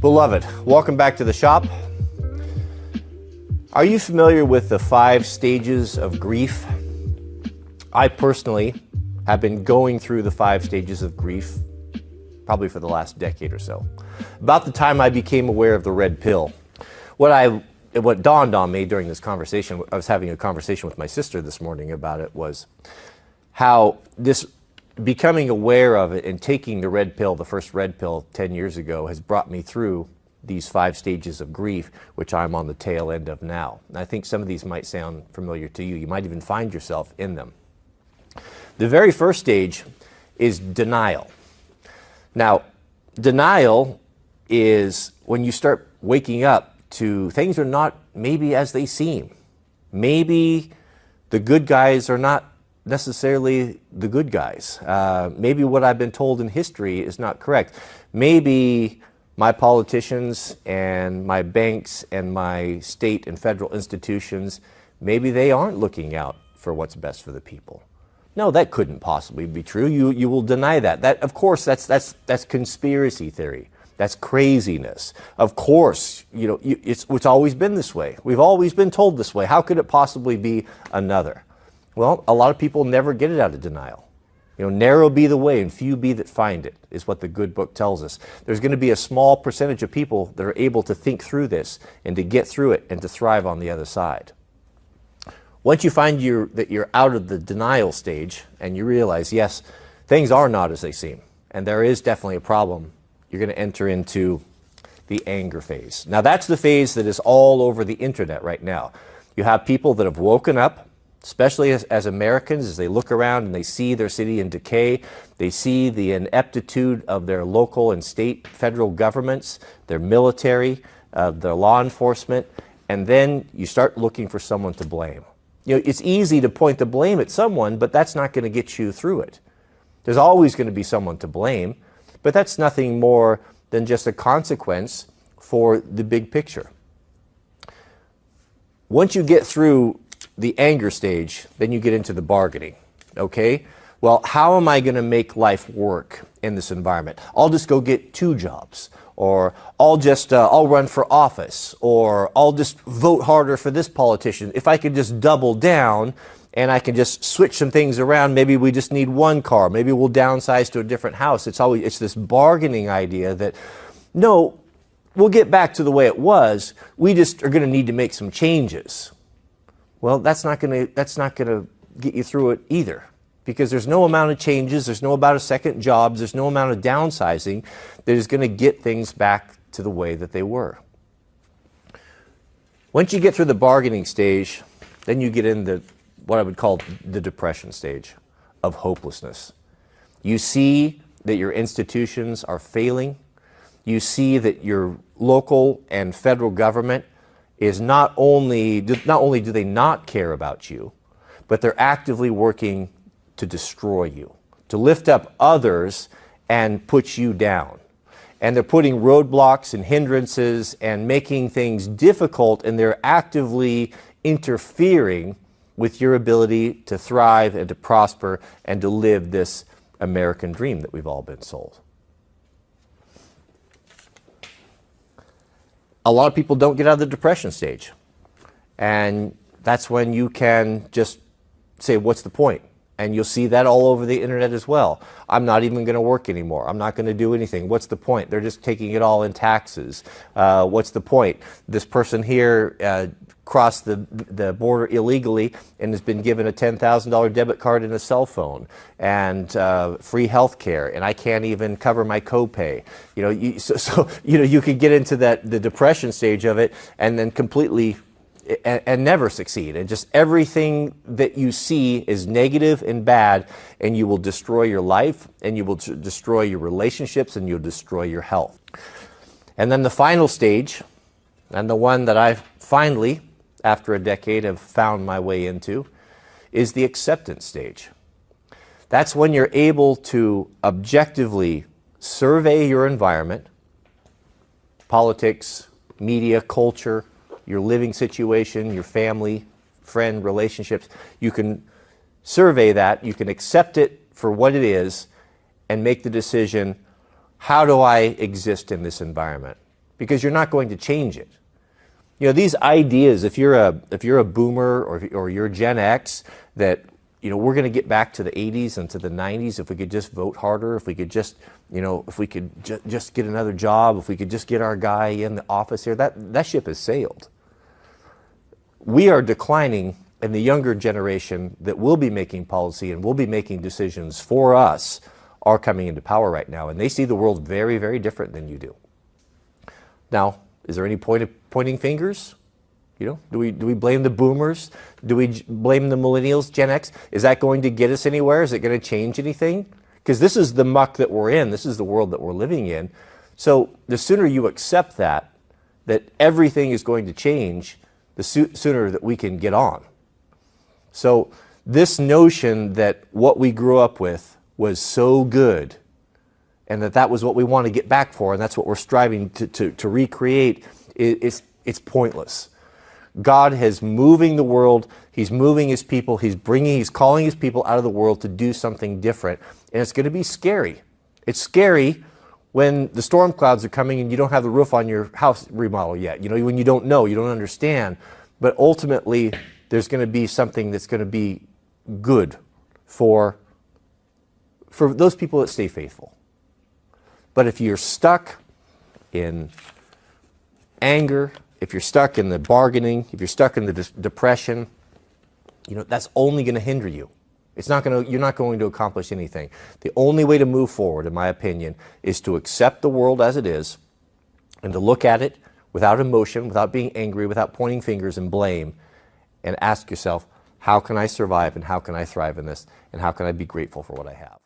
Beloved, welcome back to the shop. Are you familiar with the 5 stages of grief? I personally have been going through the 5 stages of grief probably for the last decade or so. About the time I became aware of the red pill, what dawned on me during this conversation, I was having a conversation with my sister this morning about it, was how this becoming aware of it and taking the red pill, the first red pill 10 years ago, has brought me through these 5 stages of grief, which I'm on the tail end of now. And I think some of these might sound familiar to you. You might even find yourself in them. The very first stage is denial. Now, denial is when you start waking up to things are not maybe as they seem. Maybe the good guys are not necessarily the good guys. Maybe what I've been told in history is not correct. Maybe my politicians and my banks and my state and federal institutions, maybe they aren't looking out for what's best for the people. No, that couldn't possibly be true. You will deny that. That, of course, that's conspiracy theory. That's craziness. Of course, it's always been this way. We've always been told this way. How could it possibly be another? Well, a lot of people never get it out of denial. Narrow be the way and few be that find it, is what the good book tells us. There's going to be a small percentage of people that are able to think through this and to get through it and to thrive on the other side. Once you find that you're out of the denial stage and you realize, yes, things are not as they seem, and there is definitely a problem, you're going to enter into the anger phase. Now, that's the phase that is all over the internet right now. You have people that have woken up, especially as Americans, as they look around and they see their city in decay, they see the ineptitude of their local and state, federal governments, their military, their law enforcement, and then you start looking for someone to blame. It's easy to point the blame at someone, but that's not going to get you through it. There's always going to be someone to blame, but that's nothing more than just a consequence for the big picture. Once you get through the anger stage, then you get into the bargaining, okay? Well, how am I going to make life work in this environment? I'll just go get 2 jobs, or I'll run for office, or I'll just vote harder for this politician. If I could just double down and I can just switch some things around, maybe we just need 1 car, maybe we'll downsize to a different house. It's this bargaining idea that, no, we'll get back to the way it was. We just are going to need to make some changes. Well, that's not going to get you through it either, because there's no amount of changes, there's no amount of second jobs, there's no amount of downsizing that is going to get things back to the way that they were. Once you get through the bargaining stage, then you get into what I would call the depression stage of hopelessness. You see that your institutions are failing. You see that your local and federal government is not only do they not care about you, but they're actively working to destroy you, to lift up others and put you down. And they're putting roadblocks and hindrances and making things difficult, and they're actively interfering with your ability to thrive and to prosper and to live this American dream that we've all been sold. A lot of people don't get out of the depression stage. And that's when you can just say, what's the point? And you'll see that all over the internet as well. I'm not even going to work anymore. I'm not going to do anything. What's the point? They're just taking it all in taxes. What's the point? This person here crossed the border illegally and has been given a $10,000 debit card and a cell phone and free health care, and I can't even cover my copay. You could get into the depression stage of it and then completely and never succeed. And just everything that you see is negative and bad, and you will destroy your life, and you will destroy your relationships, and you'll destroy your health. And then the final stage, and the one that I finally, after a decade, have found my way into, is the acceptance stage. That's when you're able to objectively survey your environment, politics, media, culture, your living situation, your family, friend, relationships. You can survey that, you can accept it for what it is, and make the decision, how do I exist in this environment? because you're not going to change it. You know, these ideas, if you're a boomer or you're Gen X, that, you know, we're going to get back to the 80s and to the 90s if we could just vote harder, if we could just, you know, if we could just get another job, if we could just get our guy in the office here, that ship has sailed. We are declining, and the younger generation that will be making policy and will be making decisions for us are coming into power right now, and they see the world very, very different than you do. Now, is there any point of pointing fingers? You know, do we blame the boomers? Do we blame the millennials, Gen X? Is that going to get us anywhere? Is it going to change anything? Because this is the muck that we're in. This is the world that we're living in. So the sooner you accept that everything is going to change, the sooner that we can get on. So this notion that what we grew up with was so good and that was what we want to get back for and that's what we're striving to recreate, it's pointless. God is moving the world. He's moving his people. He's calling his people out of the world to do something different. And it's going to be scary. It's scary when the storm clouds are coming and you don't have the roof on your house remodel yet. You know, when you don't know, you don't understand. But ultimately, there's going to be something that's going to be good for those people that stay faithful. But if you're stuck in anger, if you're stuck in the bargaining, if you're stuck in the depression, you know, that's only going to hinder you. You're not going to accomplish anything. The only way to move forward, in my opinion, is to accept the world as it is and to look at it without emotion, without being angry, without pointing fingers and blame, and ask yourself, how can I survive and how can I thrive in this and how can I be grateful for what I have?